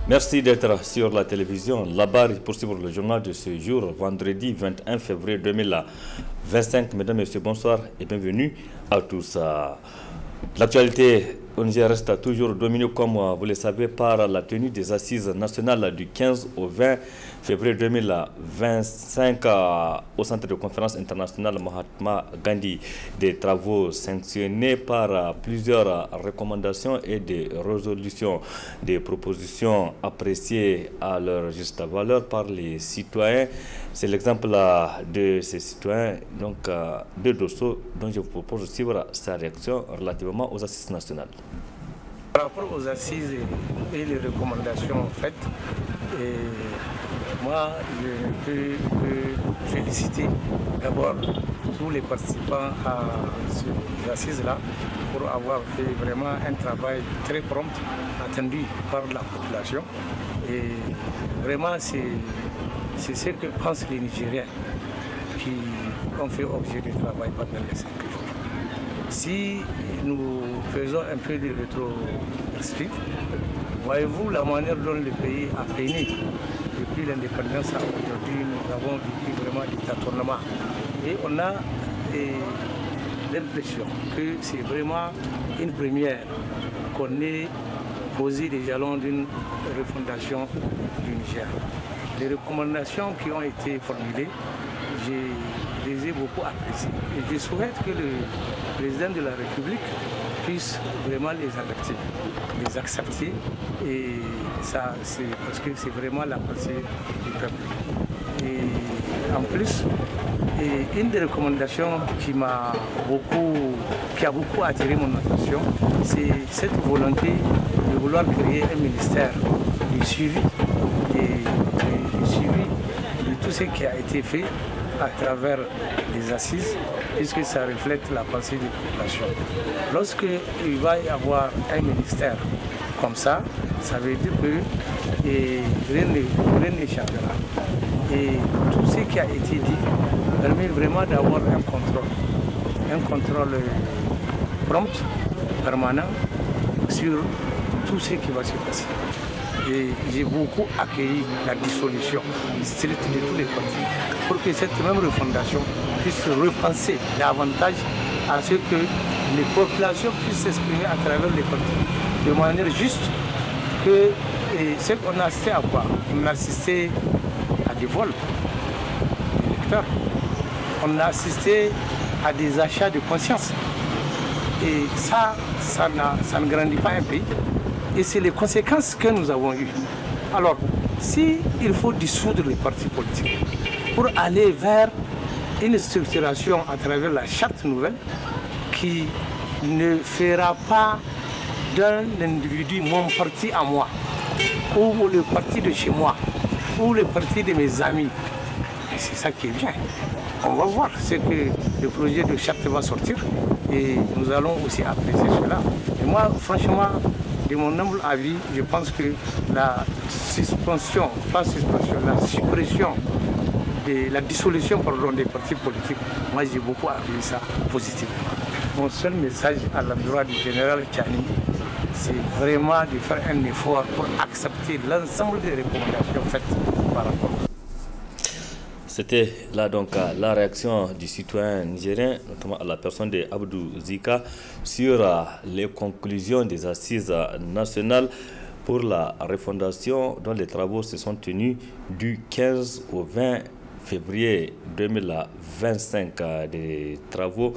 Merci d'être sur la télévision. La-bas pour suivre le journal de ce jour, vendredi 21 février 2025. Mesdames et messieurs, bonsoir et bienvenue à tous. L'actualité au Niger reste toujours dominée, comme vous le savez, par la tenue des assises nationales du 15 au 20 février 2025 au centre de conférence internationale Mahatma Gandhi. Des travaux sanctionnés par plusieurs recommandations et des résolutions, des propositions appréciées à leur juste valeur par les citoyens. C'est l'exemple de ces citoyens de Dosso dont je vous propose de suivre sa réaction relativement aux assises nationales. Par rapport aux assises et les recommandations faites, moi je peux féliciter d'abord tous les participants à ces assises-là pour avoir fait vraiment un travail très prompt, attendu par la population. Et vraiment c'est ce que pensent les Nigériens qui ont fait objet du travail pendant les 5 jours. Si nous faisons un peu de rétrospective, voyez-vous la manière dont le pays a peiné depuis l'indépendance à aujourd'hui, nous avons vécu vraiment des tâtonnements. Et on a l'impression que c'est vraiment une première qu'on ait posé les jalons d'une refondation du Niger. Les recommandations qui ont été formulées, je les ai beaucoup appréciées. Et je souhaite que le président de la République puisse vraiment les accepter. Et ça, c'est parce que c'est vraiment la pensée du peuple. Et en plus, une des recommandations qui a beaucoup attiré mon attention, c'est cette volonté de vouloir créer un ministère du suivi de tout ce qui a été fait à travers les assises, puisque ça reflète la pensée des populations. Lorsqu'il va y avoir un ministère comme ça veut dire que rien n'échappera. Et tout ce qui a été dit permet vraiment d'avoir un contrôle prompt, permanent, sur tout ce qui va se passer. Et j'ai beaucoup accueilli la dissolution stricte de tous les partis pour que cette même refondation puisse repenser davantage à ce que les populations puissent s'exprimer à travers les partis de manière juste. Ce qu'on a assisté à quoi? On a assisté à des vols d'électeurs. On a assisté à des achats de conscience. Et ça ne grandit pas un pays. Et c'est les conséquences que nous avons eues. Alors, s'il faut dissoudre les partis politiques pour aller vers une structuration à travers la charte nouvelle qui ne fera pas d'un individu mon parti à moi, ou le parti de chez moi, ou le parti de mes amis, et c'est ça qui est bien. On va voir ce que le projet de charte va sortir et nous allons aussi apprécier cela. Et moi, franchement, de mon humble avis, je pense que la suppression la dissolution des partis politiques, moi j'ai beaucoup accueilli ça positivement. Mon seul message à l'endroit du général Tchani, c'est vraiment de faire un effort pour accepter l'ensemble des recommandations faites par rapport. C'était là donc la réaction du citoyen nigérien, notamment à la personne de Abdou Zika, sur les conclusions des assises nationales pour la refondation dont les travaux se sont tenus du 15 au 20 février 2025. Des travaux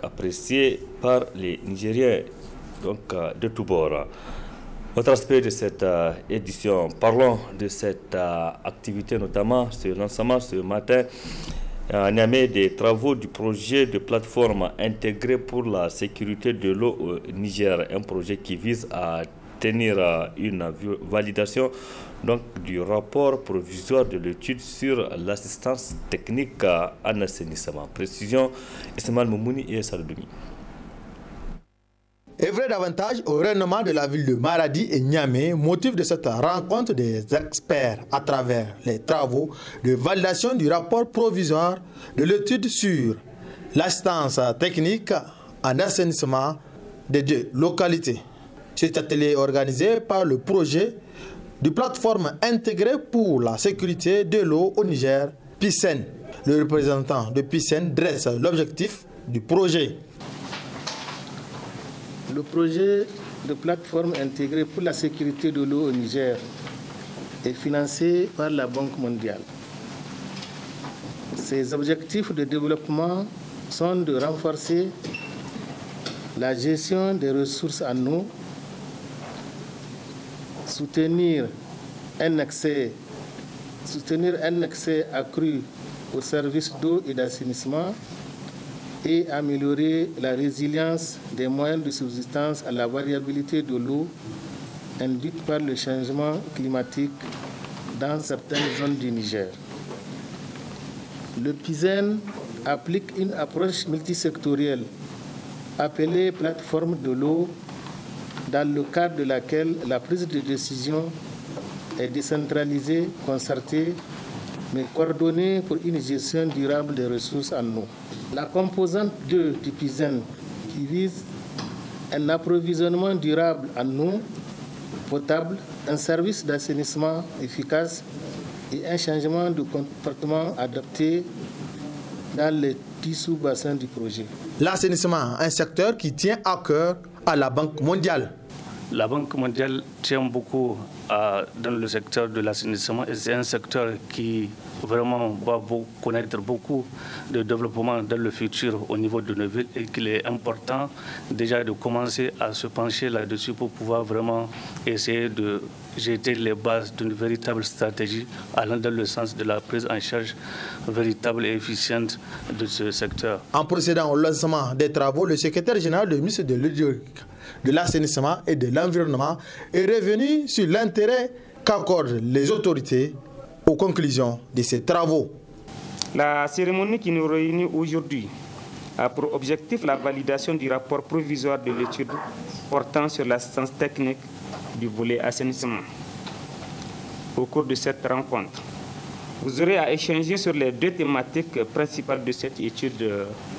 appréciés par les Nigériens de tous bords. Autre aspect de cette édition, parlons de cette activité, notamment ce lancement ce matin à Niamey des travaux du projet de plateforme intégrée pour la sécurité de l'eau au Niger, un projet qui vise à tenir une validation du rapport provisoire de l'étude sur l'assistance technique en assainissement. Précision, Ismaël Moumouni et Saldoumi. œuvrer davantage au rayonnement de la ville de Maradi et Niamey, motif de cette rencontre des experts à travers les travaux de validation du rapport provisoire de l'étude sur l'assistance technique en assainissement des deux localités. Cet atelier est organisé par le projet du plateforme intégrée pour la sécurité de l'eau au Niger, PISEN. Le représentant de PISEN dresse l'objectif du projet. Le projet de plateforme intégrée pour la sécurité de l'eau au Niger est financé par la Banque mondiale. Ses objectifs de développement sont de renforcer la gestion des ressources en eau, soutenir un accès accru aux services d'eau et d'assainissement et améliorer la résilience des moyens de subsistance à la variabilité de l'eau induite par le changement climatique dans certaines zones du Niger. Le PISEN applique une approche multisectorielle appelée plateforme de l'eau, dans le cadre de laquelle la prise de décision est décentralisée, concertée, mais coordonnée pour une gestion durable des ressources en eau. La composante 2 du PISEN, qui vise un approvisionnement durable en eau potable, un service d'assainissement efficace et un changement de comportement adapté dans les tissus bassins du projet. L'assainissement, un secteur qui tient à cœur à la Banque mondiale. La Banque mondiale tient beaucoup dans le secteur de l'assainissement et c'est un secteur qui vraiment va connaître beaucoup de développement dans le futur au niveau de nos villes et qu'il est important déjà de commencer à se pencher là-dessus pour pouvoir vraiment essayer de jeter les bases d'une véritable stratégie allant dans le sens de la prise en charge véritable et efficiente de ce secteur. En procédant au lancement des travaux, le secrétaire général du ministère de l'Hydraulique, de l'assainissement et de l'environnement est revenu sur l'intérêt qu'accordent les autorités aux conclusions de ces travaux. La cérémonie qui nous réunit aujourd'hui a pour objectif la validation du rapport provisoire de l'étude portant sur l'assistance technique du volet assainissement. Au cours de cette rencontre, vous aurez à échanger sur les deux thématiques principales de cette étude,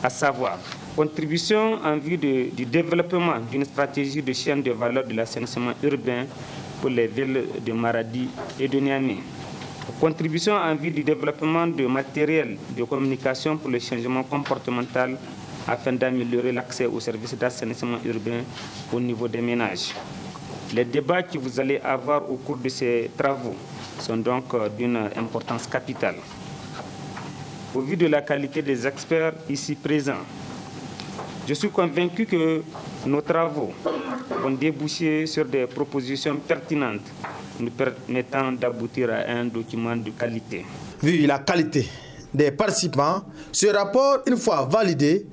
à savoir contribution en vue du développement d'une stratégie de chaîne de valeur de l'assainissement urbain pour les villes de Maradi et de Niamey. Contribution en vue du développement de matériel de communication pour le changement comportemental afin d'améliorer l'accès aux services d'assainissement urbain au niveau des ménages. Les débats que vous allez avoir au cours de ces travaux sont donc d'une importance capitale. Au vu de la qualité des experts ici présents, je suis convaincu que nos travaux vont déboucher sur des propositions pertinentes nous permettant d'aboutir à un document de qualité. Vu la qualité des participants, ce rapport, une fois validé,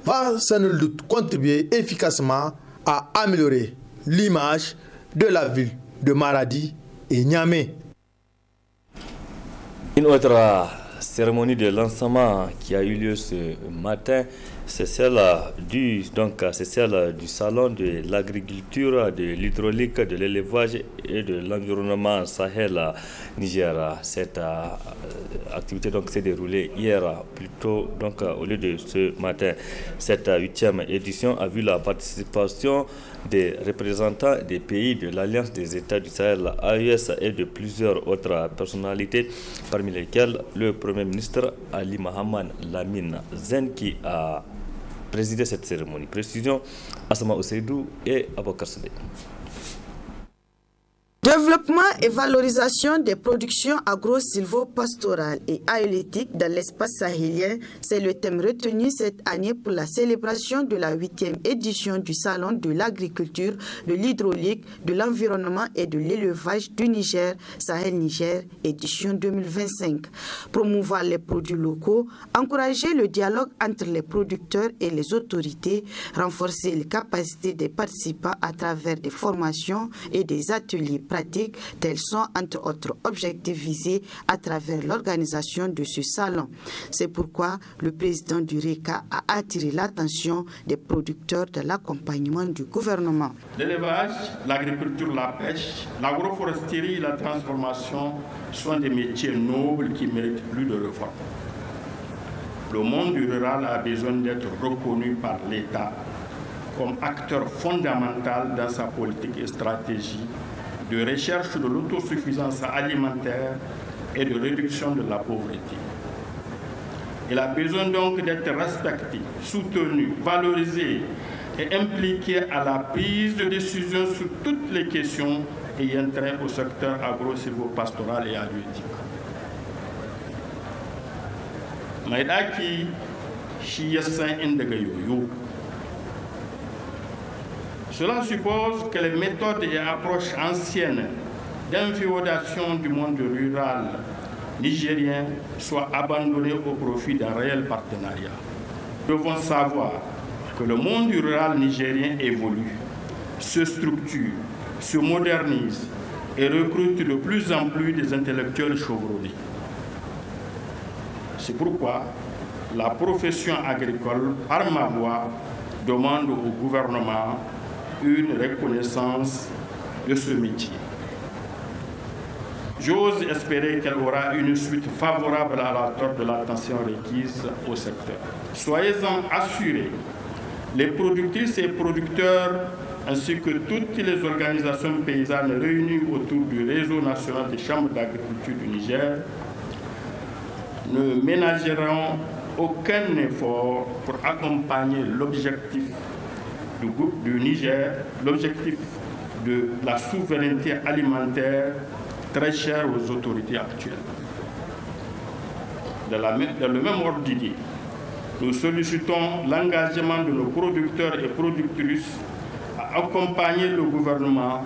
va sans nul doute contribuer efficacement à améliorer l'image de la ville de Maradi et Niamey. Une autre cérémonie de lancement qui a eu lieu ce matin, c'est celle du salon de l'agriculture, de l'hydraulique, de l'élevage et de l'environnement Sahel Niger. Cette activité s'est déroulée hier, plutôt au lieu de ce matin. Cette 8e édition a vu la participation des représentants des pays de l'Alliance des États du Sahel, AES, et de plusieurs autres personnalités, parmi lesquelles le Premier ministre Ali Mohamed Lamine Zen qui a présidé cette cérémonie. Précision, Asama Oseidou et Abokar Sade. Développement et valorisation des productions agro-silvo-pastorales et halieutiques dans l'espace sahélien, c'est le thème retenu cette année pour la célébration de la 8e édition du Salon de l'agriculture, de l'hydraulique, de l'environnement et de l'élevage du Niger, Sahel-Niger, édition 2025. Promouvoir les produits locaux, encourager le dialogue entre les producteurs et les autorités, renforcer les capacités des participants à travers des formations et des ateliers pratiques, tels sont entre autres objectifs visés à travers l'organisation de ce salon. C'est pourquoi le président du RECA a attiré l'attention des producteurs de l'accompagnement du gouvernement. L'élevage, l'agriculture, la pêche, l'agroforesterie et la transformation sont des métiers nobles qui méritent plus de réformes. Le monde rural a besoin d'être reconnu par l'État comme acteur fondamental dans sa politique et stratégie de recherche de l'autosuffisance alimentaire et de réduction de la pauvreté. Il a besoin donc d'être respecté, soutenu, valorisé et impliqué à la prise de décision sur toutes les questions ayant trait au secteur agro-silvopastoral et halieutique. Maïdaki Chiyasan Indagayoyo. Cela suppose que les méthodes et approches anciennes d'inféodation du monde rural nigérien soient abandonnées au profit d'un réel partenariat. Nous devons savoir que le monde rural nigérien évolue, se structure, se modernise et recrute de plus en plus des intellectuels chevronnés. C'est pourquoi la profession agricole, par ma voix, demande au gouvernement une reconnaissance de ce métier. J'ose espérer qu'elle aura une suite favorable à la hauteur de l'attention requise au secteur. Soyez-en assurés, les productrices et producteurs ainsi que toutes les organisations paysannes réunies autour du réseau national des chambres d'agriculture du Niger ne ménageront aucun effort pour accompagner l'objectif du groupe du Niger, l'objectif de la souveraineté alimentaire très cher aux autorités actuelles. Dans le même ordre d'idée, nous sollicitons l'engagement de nos producteurs et productrices à accompagner le gouvernement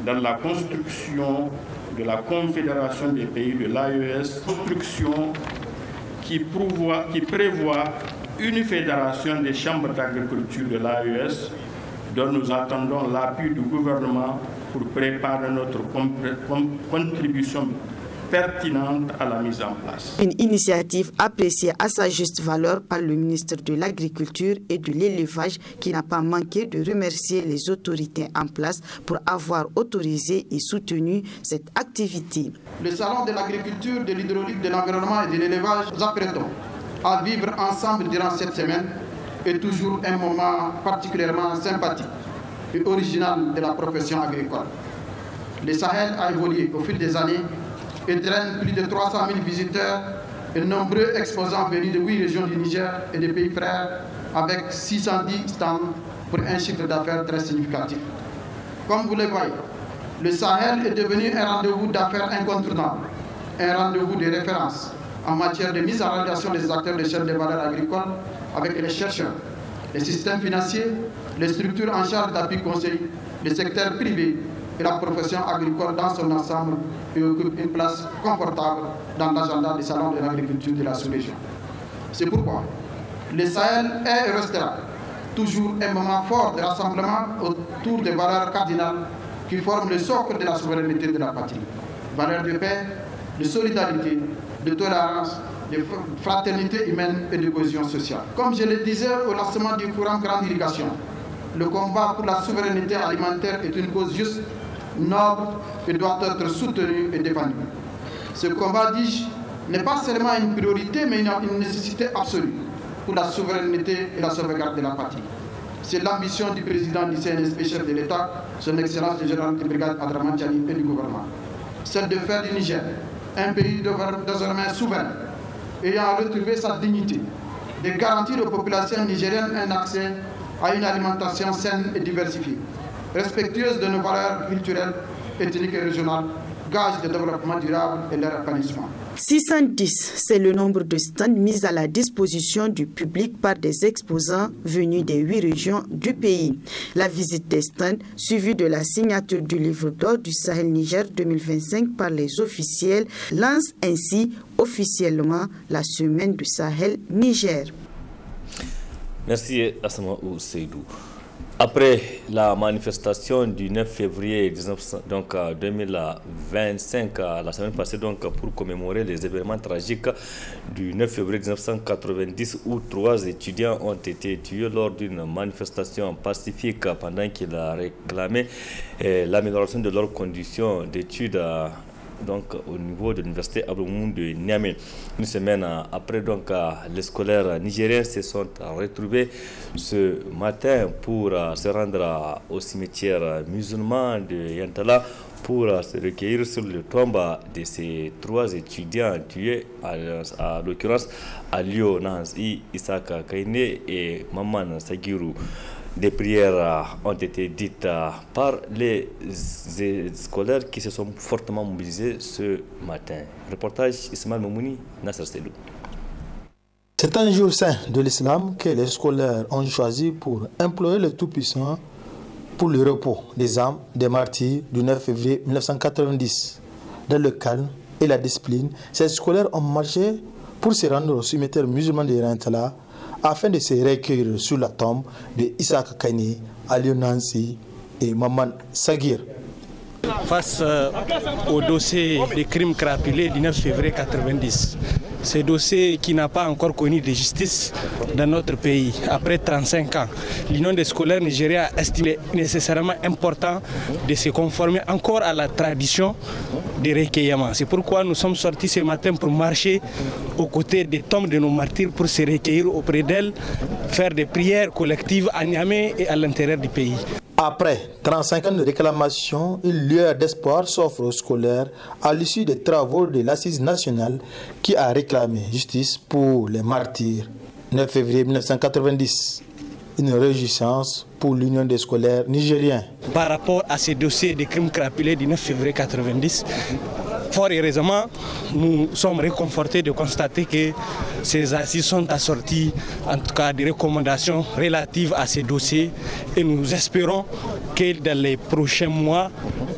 dans la construction de la Confédération des pays de l'AES, construction qui prévoit une fédération des chambres d'agriculture de l'AES dont nous attendons l'appui du gouvernement pour préparer notre contribution pertinente à la mise en place. Une initiative appréciée à sa juste valeur par le ministre de l'Agriculture et de l'Élevage qui n'a pas manqué de remercier les autorités en place pour avoir autorisé et soutenu cette activité. Le Salon de l'agriculture, de l'hydraulique, de l'environnement et de l'élevage, nous apprêtons à vivre ensemble durant cette semaine est toujours un moment particulièrement sympathique et original de la profession agricole. Le Sahel a évolué au fil des années et draine plus de 300 000 visiteurs et nombreux exposants venus de 8 régions du Niger et des pays frères avec 610 stands pour un chiffre d'affaires très significatif. Comme vous le voyez, le Sahel est devenu un rendez-vous d'affaires incontournable, un rendez-vous de référence en matière de mise en relation des acteurs de chaîne de valeur agricole avec les chercheurs, les systèmes financiers, les structures en charge d'appui conseil, le secteur privé et la profession agricole dans son ensemble et occupe une place confortable dans l'agenda des salons de l'agriculture de la sous-région. C'est pourquoi le Sahel est et restera toujours un moment fort de rassemblement autour des valeurs cardinales qui forment le socle de la souveraineté de la patrie. Valeurs de paix, de solidarité, de tolérance, de fraternité humaine et de cohésion sociale. Comme je le disais au lancement du programme Grande Irrigation, le combat pour la souveraineté alimentaire est une cause juste, noble et doit être soutenu et défendu. Ce combat, dis-je, n'est pas seulement une priorité, mais une nécessité absolue pour la souveraineté et la sauvegarde de la patrie. C'est l'ambition du président du CNSP, chef de l'État, son Excellence le général de brigade Adraman Tiani et du gouvernement. Celle de faire du Niger un pays désormais souverain, ayant retrouvé sa dignité, de garantir aux populations nigériennes un accès à une alimentation saine et diversifiée, respectueuse de nos valeurs culturelles, ethniques et régionales, gage de développement durable et leur épanouissement. 610, c'est le nombre de stands mis à la disposition du public par des exposants venus des 8 régions du pays. La visite des stands, suivie de la signature du livre d'or du Sahel Niger 2025 par les officiels, lance ainsi officiellement la semaine du Sahel Niger. Merci Asamaou Seydou. Après la manifestation du 9 février 2025, la semaine passée, pour commémorer les événements tragiques du 9 février 1990 où 3 étudiants ont été tués lors d'une manifestation pacifique pendant qu'ils réclamaient l'amélioration de leurs conditions d'études donc au niveau de l'université Abdou de Niamey. Une semaine après, donc les scolaires nigériens se sont retrouvés ce matin pour se rendre au cimetière musulman de Yantala pour se recueillir sur le tombe de ces 3 étudiants tués, à l'occurrence Alio Nansi, Isaka Kaine et Maman Sagirou. Des prières ont été dites par les scolaires qui se sont fortement mobilisés ce matin. Reportage Ismaël Momouni, Nasser Selou. C'est un jour saint de l'islam que les scolaires ont choisi pour implorer le Tout-Puissant pour le repos des âmes des martyrs du 9 février 1990. Dans le calme et la discipline, ces scolaires ont marché pour se rendre au cimetière musulman de Yantala afin de se recueillir sur la tombe de Isaac Kaine, Aliou Nansi et Maman Sagir. Face au dossier des crimes crapulés du 9 février 1990, ce dossier qui n'a pas encore connu de justice dans notre pays, après 35 ans, l'Union des scolaires nigériens a estimé nécessairement important de se conformer encore à la tradition des recueillements. C'est pourquoi nous sommes sortis ce matin pour marcher aux côtés des tombes de nos martyrs pour se recueillir auprès d'elles, faire des prières collectives à Niamey et à l'intérieur du pays. Après 35 ans de réclamation, une lueur d'espoir s'offre aux scolaires à l'issue des travaux de l'Assise nationale qui a réclamé justice pour les martyrs. 9 février 1990, une réjouissance pour l'Union des scolaires nigériens. Par rapport à ces dossiers de crimes crapulés du 9 février 1990, fort heureusement, nous sommes réconfortés de constater que ces assises sont assorties, en tout cas, des recommandations relatives à ces dossiers. Et nous espérons que dans les prochains mois,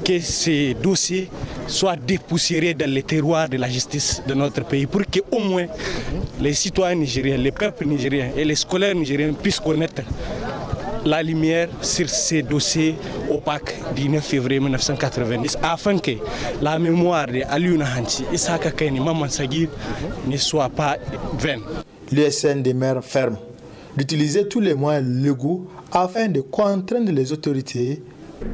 que ces dossiers soient dépoussiérés dans les terroirs de la justice de notre pays, pour qu'au moins les citoyens nigériens, les peuples nigériens et les scolaires nigériens puissent connaître la lumière sur ces dossiers opaques du 9 février 1990, afin que la mémoire de Aliou Nansi, Isaka Kaine, Maman Sagir ne soit pas vaine. L'USN demeure ferme d'utiliser tous les moyens légaux afin de contraindre les autorités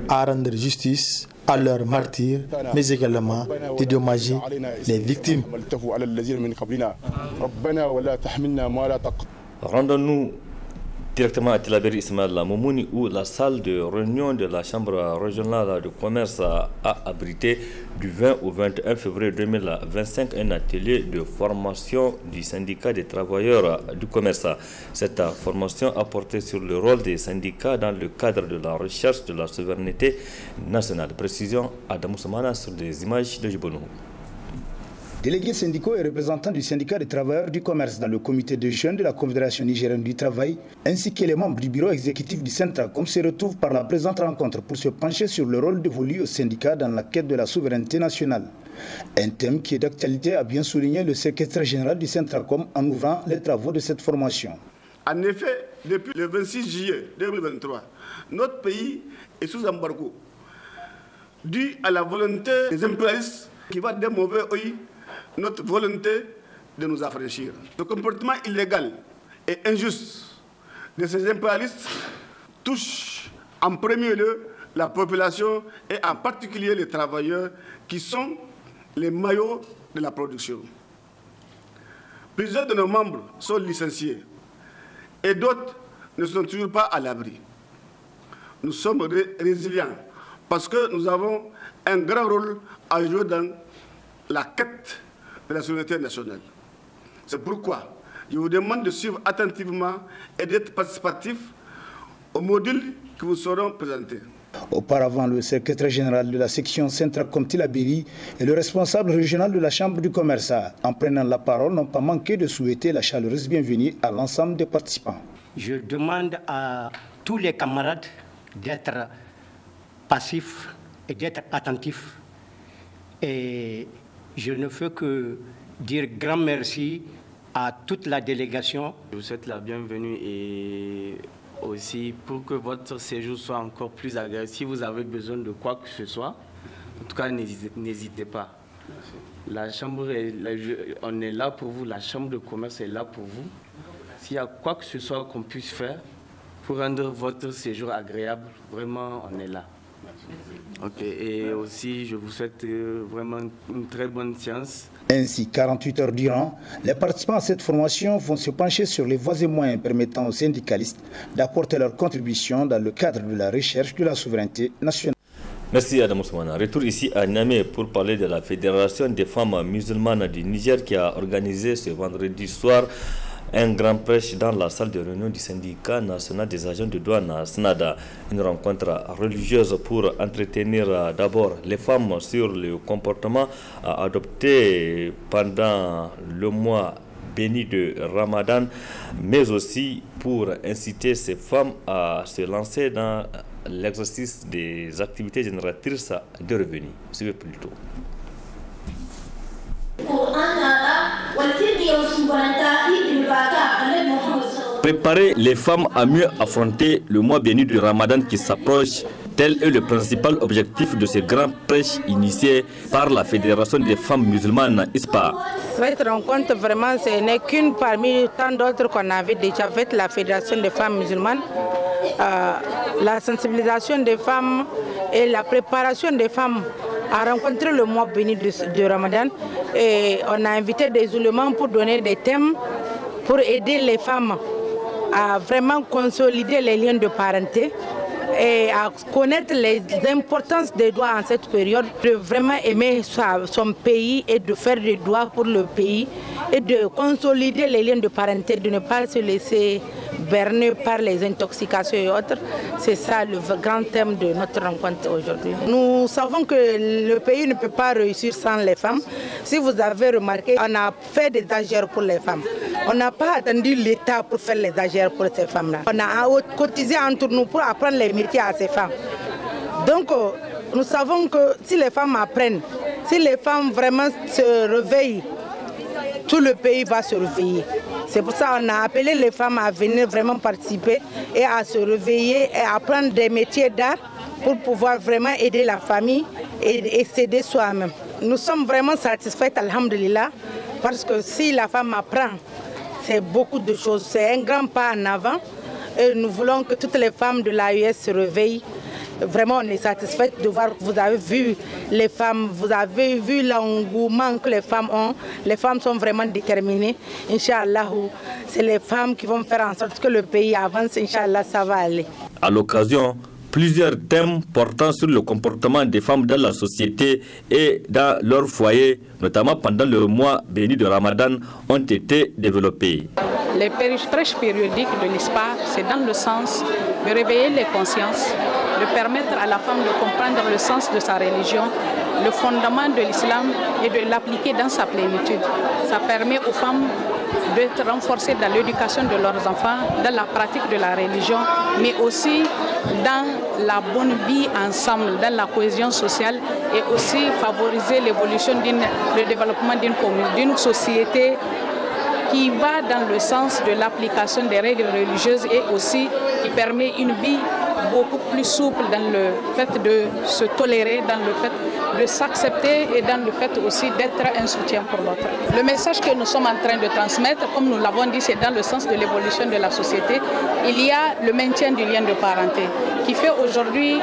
à rendre justice à leurs martyrs, mais également de dédommager les victimes. Rendons-nous directement à Tilaberi Ismaël Momouni, où la salle de réunion de la Chambre régionale de commerce a abrité du 20 au 21 février 2025 un atelier de formation du syndicat des travailleurs du commerce. Cette formation a porté sur le rôle des syndicats dans le cadre de la recherche de la souveraineté nationale. Précision Adamou Samana sur des images de Jibonou. Délégués syndicaux et représentants du syndicat des travailleurs du commerce dans le comité de jeunes de la Confédération nigérienne du travail, ainsi que les membres du bureau exécutif du Centracom se retrouvent par la présente rencontre pour se pencher sur le rôle dévolu au syndicat dans la quête de la souveraineté nationale. Un thème qui est d'actualité, a bien souligné le secrétaire général du Centracom en ouvrant les travaux de cette formation. En effet, depuis le 26 juillet 2023, notre pays est sous embargo, dû à la volonté des impérialistes qui va d'un mauvais œil notre volonté de nous affranchir. Ce comportement illégal et injuste de ces impérialistes touche en premier lieu la population et en particulier les travailleurs qui sont les maillots de la production. Plusieurs de nos membres sont licenciés et d'autres ne sont toujours pas à l'abri. Nous sommes résilients parce que nous avons un grand rôle à jouer dans la quête de la souveraineté nationale. C'est pourquoi je vous demande de suivre attentivement et d'être participatif aux modules qui vous seront présentés. Auparavant, le secrétaire général de la section Centracom Tilaberi et le responsable régional de la Chambre du commerce, en prenant la parole, n'ont pas manqué de souhaiter la chaleureuse bienvenue à l'ensemble des participants. Je demande à tous les camarades d'être passifs et d'être attentifs. Et je ne peux que dire grand merci à toute la délégation. Je vous souhaite la bienvenue et aussi pour que votre séjour soit encore plus agréable. Si vous avez besoin de quoi que ce soit, en tout cas, n'hésitez pas. La chambre, on est là pour vous, la chambre de commerce est là pour vous. S'il y a quoi que ce soit qu'on puisse faire pour rendre votre séjour agréable, vraiment, on est là. Ok, et aussi je vous souhaite vraiment une très bonne séance. Ainsi, 48 heures durant, les participants à cette formation vont se pencher sur les voies et moyens permettant aux syndicalistes d'apporter leur contribution dans le cadre de la recherche de la souveraineté nationale. Merci Adam Ousmane. Retour ici à Niamey pour parler de la Fédération des femmes musulmanes du Niger qui a organisé ce vendredi soir un grand prêche dans la salle de réunion du syndicat national des agents de douane à SNADA. Une rencontre religieuse pour entretenir d'abord les femmes sur le comportement à adopter pendant le mois béni de Ramadan, mais aussi pour inciter ces femmes à se lancer dans l'exercice des activités génératrices de revenus. Suivez plutôt. Préparer les femmes à mieux affronter le mois béni du Ramadan qui s'approche, tel est le principal objectif de ce grand prêche initié par la Fédération des femmes musulmanes ISPA. Cette rencontre, vraiment, ce n'est qu'une parmi tant d'autres qu'on avait déjà faites, la Fédération des femmes musulmanes. La sensibilisation des femmes et la préparation des femmes à rencontrer le mois béni de Ramadan. Et on a invité des oulémas pour donner des thèmes pour aider les femmes à vraiment consolider les liens de parenté et à connaître les importances des doigts en cette période, de vraiment aimer son pays et de faire des doigts pour le pays et de consolider les liens de parenté, de ne pas se laisser berner par les intoxications et autres. C'est ça le grand thème de notre rencontre aujourd'hui. Nous savons que le pays ne peut pas réussir sans les femmes. Si vous avez remarqué, on a fait des AGR pour les femmes. On n'a pas attendu l'État pour faire les AGR pour ces femmes-là. On a cotisé entre nous pour apprendre les métiers à ces femmes. Donc, nous savons que si les femmes apprennent, si les femmes vraiment se réveillent, tout le pays va se réveiller. C'est pour ça qu'on a appelé les femmes à venir vraiment participer et à se réveiller et à apprendre des métiers d'art pour pouvoir vraiment aider la famille et s'aider soi-même. Nous sommes vraiment satisfaits, alhamdulillah, parce que si la femme apprend, c'est beaucoup de choses. C'est un grand pas en avant et nous voulons que toutes les femmes de l'AES se réveillent. Vraiment, on est satisfait de voir que vous avez vu les femmes, vous avez vu l'engouement que les femmes ont. Les femmes sont vraiment déterminées. Inch'Allah, c'est les femmes qui vont faire en sorte que le pays avance. Inch'Allah, ça va aller. À l'occasion, plusieurs thèmes portant sur le comportement des femmes dans la société et dans leur foyer, notamment pendant le mois béni de Ramadan, ont été développés. Les prêches périodiques de l'ISPA, c'est dans le sens de réveiller les consciences, de permettre à la femme de comprendre le sens de sa religion, le fondement de l'islam et de l'appliquer dans sa plénitude. Ça permet aux femmes d'être renforcées dans l'éducation de leurs enfants, dans la pratique de la religion, mais aussi dans la bonne vie ensemble, dans la cohésion sociale et aussi favoriser l'évolution, le développement d'une commune, d'une société qui va dans le sens de l'application des règles religieuses et aussi qui permet une vie beaucoup plus souple dans le fait de se tolérer, dans le fait de s'accepter et dans le fait aussi d'être un soutien pour l'autre. Le message que nous sommes en train de transmettre, comme nous l'avons dit, c'est dans le sens de l'évolution de la société. Il y a le maintien du lien de parenté qui fait aujourd'hui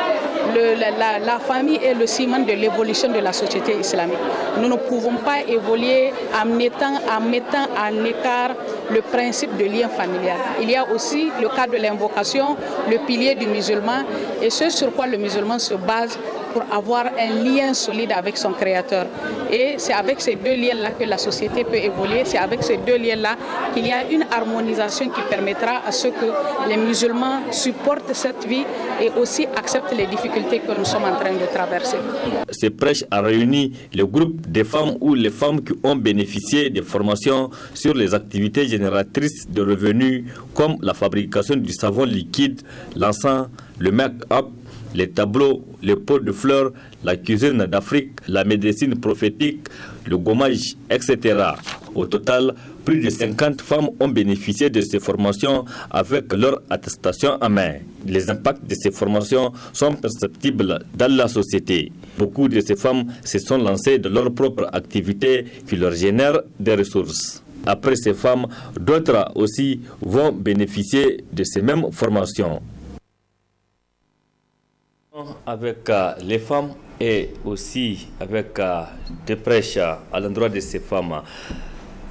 la famille est le ciment de l'évolution de la société islamique. Nous ne pouvons pas évoluer en mettant en écart le principe de lien familial. Il y a aussi le cas de l'invocation, le pilier du musulman et ce sur quoi le musulman se base pour avoir un lien solide avec son créateur. Et c'est avec ces deux liens-là que la société peut évoluer, c'est avec ces deux liens-là qu'il y a une harmonisation qui permettra à ce que les musulmans supportent cette vie et aussi acceptent les difficultés que nous sommes en train de traverser. Ce prêche a réuni le groupe des femmes ou les femmes qui ont bénéficié des formations sur les activités génératrices de revenus comme la fabrication du savon liquide, l'encens, le make-up, les tableaux, les pots de fleurs, la cuisine d'Afrique, la médecine prophétique, le gommage, etc. Au total, plus de 50 femmes ont bénéficié de ces formations avec leur attestation en main. Les impacts de ces formations sont perceptibles dans la société. Beaucoup de ces femmes se sont lancées dans leur propre activité qui leur génère des ressources. Après ces femmes, d'autres aussi vont bénéficier de ces mêmes formations. avec les femmes et aussi avec des prêches à l'endroit de ces femmes.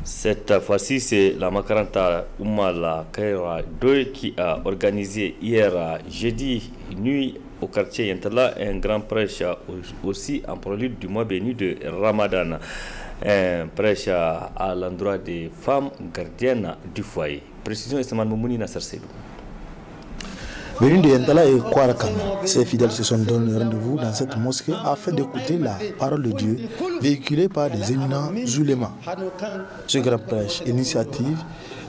Cette fois-ci, c'est la Makaranta Oumala Kaira 2 qui a organisé hier jeudi nuit au quartier Yantala un grand prêche aussi en prélude du mois béni de Ramadan. Un prêche à l'endroit des femmes gardiennes du foyer. Précision Esteman Moumouni Nasser Seydou. Venus de Yantala et Kwarakam, ces fidèles se sont donné rendez-vous dans cette mosquée afin d'écouter la parole de Dieu véhiculée par des éminents oulémas. Ce grand prêche, initiative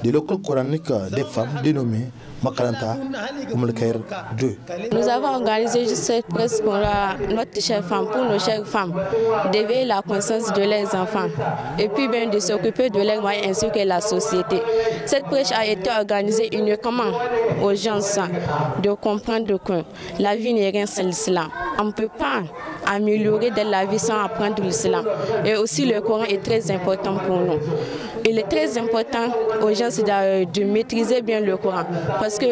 de l'école coranique des femmes dénommée Makaranta Oumala Kaira 2. Nous avons organisé cette presse pour notre chère femme, pour nos chères femmes, d'éveiller la conscience de leurs enfants et puis bien de s'occuper de leurs moyens ainsi que la société. Cette prêche a été organisée uniquement aux gens de comprendre que la vie n'est rien sans l'islam. On ne peut pas améliorer de la vie sans apprendre l'islam. Et aussi le Coran est très important pour nous. Il est très important aux gens de maîtriser bien le Coran. Parce que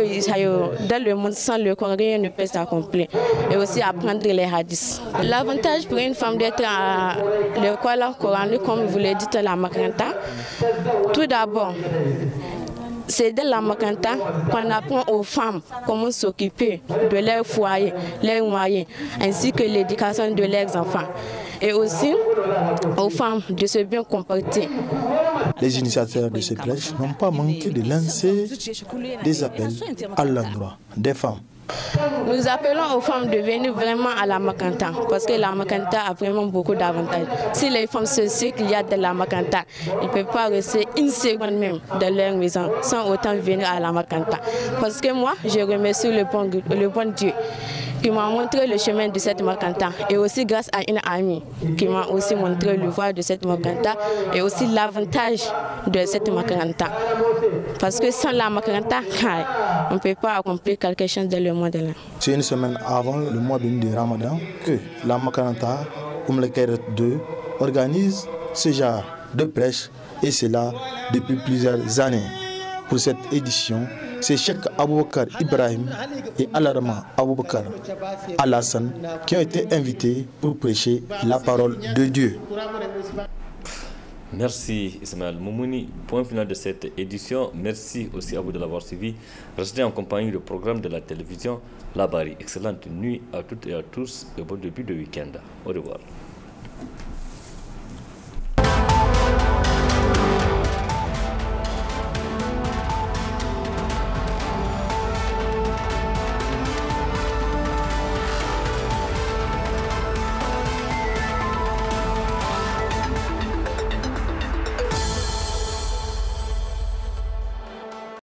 dans le monde sans le Coran, rien ne peut s'accomplir. Et aussi apprendre les hadiths. L'avantage pour une femme d'être à l'école coranique, comme vous l'avez dit, à la Makaranta, tout d'abord, c'est dans la Makaranta qu'on apprend aux femmes comment s'occuper de leur foyer, leurs moyens, ainsi que l'éducation de leurs enfants. Et aussi aux femmes de se bien comporter. Les initiateurs de ces prêches n'ont pas manqué de lancer des appels à l'endroit des femmes. Nous appelons aux femmes de venir vraiment à la Makaranta parce que la Makaranta a vraiment beaucoup d'avantages. Si les femmes se savent qu'il y a de la Makaranta, ils ne peuvent pas rester une seconde même dans leur maison sans autant venir à la Makaranta. Parce que moi, je remercie le bon Dieu qui m'a montré le chemin de cette Makaranta et aussi grâce à une amie qui m'a aussi montré le voie de cette Makaranta et aussi l'avantage de cette Makaranta. Parce que sans la Makaranta, on ne peut pas accomplir quelque chose dans le monde. C'est une semaine avant le mois de Ramadan que la Makaranta Oumala Kaira 2 organise ce genre de prêche et cela depuis plusieurs années. Pour cette édition, c'est Cheikh Aboubakar Ibrahim et Alarama Aboubakar Alassane qui ont été invités pour prêcher la parole de Dieu. Merci Ismaël Moumouni. Point final de cette édition. Merci aussi à vous de l'avoir suivi. Restez en compagnie du programme de la télévision La Bari. Excellente nuit à toutes et à tous et bon début de week-end. Au revoir.